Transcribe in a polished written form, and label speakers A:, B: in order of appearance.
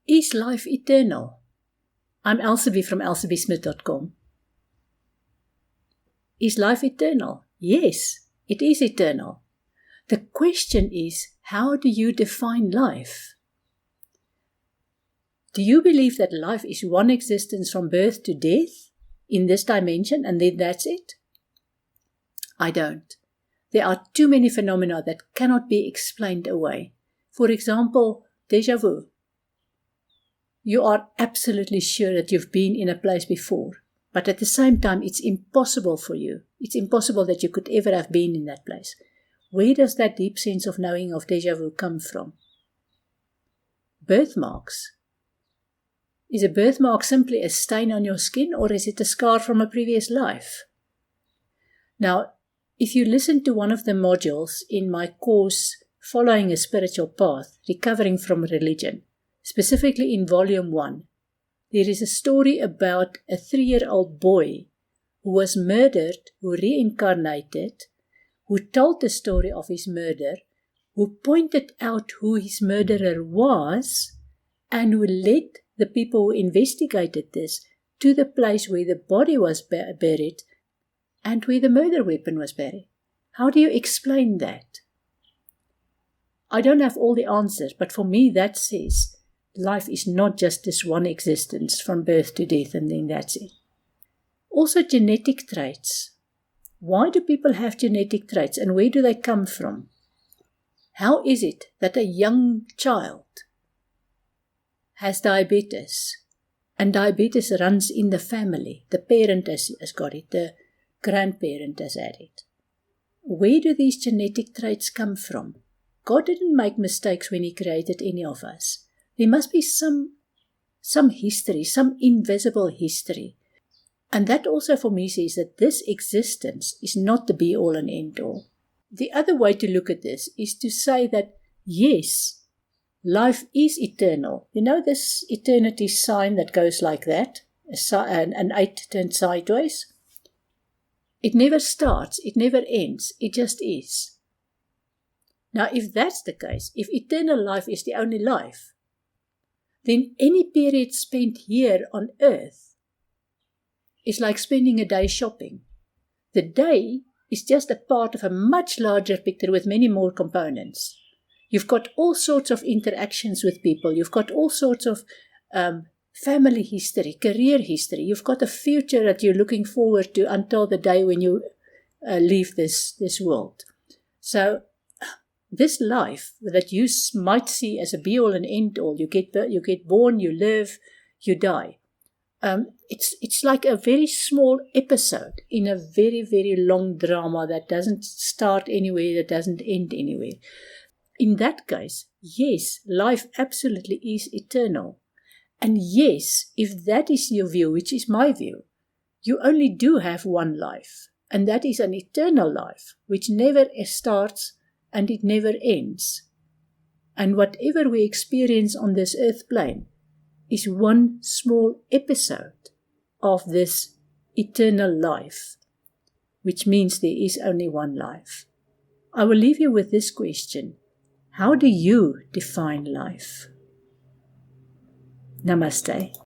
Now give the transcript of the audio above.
A: Is life eternal? I'm Elsaby from elsabysmith.com. Is life eternal? Yes, it is eternal. The question is, how do you define life? Do you believe that life is one existence from birth to death in this dimension and then that's it? I don't. There are too many phenomena that cannot be explained away. For example, déjà vu. You are absolutely sure that you've been in a place before, but at the same time it's impossible for you. It's impossible that you could ever have been in that place. Where does that deep sense of knowing of déjà vu come from? Birthmarks. Is a birthmark simply a stain on your skin, or is it a scar from a previous life? Now, if you listen to one of the modules in my course, Following a Spiritual Path, Recovering from Religion, specifically in Volume 1, there is a story about a 3-year-old boy who was murdered, who reincarnated, who told the story of his murder, who pointed out who his murderer was, and who led the people who investigated this to the place where the body was buried and where the murder weapon was buried. How do you explain that? I don't have all the answers, but for me that says life is not just this one existence from birth to death and then that's it. Also genetic traits. Why do people have genetic traits and where do they come from? How is it that a young child has diabetes and diabetes runs in the family? The parent has got it, the grandparent has had it. Where do these genetic traits come from? God didn't make mistakes when He created any of us. There must be some history, some invisible history. And that also for me says that this existence is not the be-all and end-all. The other way to look at this is to say that, yes, life is eternal. You know this eternity sign that goes like that? An 8 turned sideways? It never starts, it never ends, it just is. Now, if that's the case, if eternal life is the only life, then any period spent here on earth is like spending a day shopping. The day is just a part of a much larger picture with many more components. You've got all sorts of interactions with people. You've got all sorts of family history, career history. You've got a future that you're looking forward to until the day when you leave this world. So this life that you might see as a be-all and end-all, you get born, you live, you die. It's like a very small episode in a very, very long drama that doesn't start anywhere, that doesn't end anywhere. In that case, yes, life absolutely is eternal. And yes, if that is your view, which is my view, you only do have one life. And that is an eternal life, which never starts and it never ends. And whatever we experience on this earth plane is one small episode of this eternal life, which means there is only one life. I will leave you with this question. How do you define life? Namaste.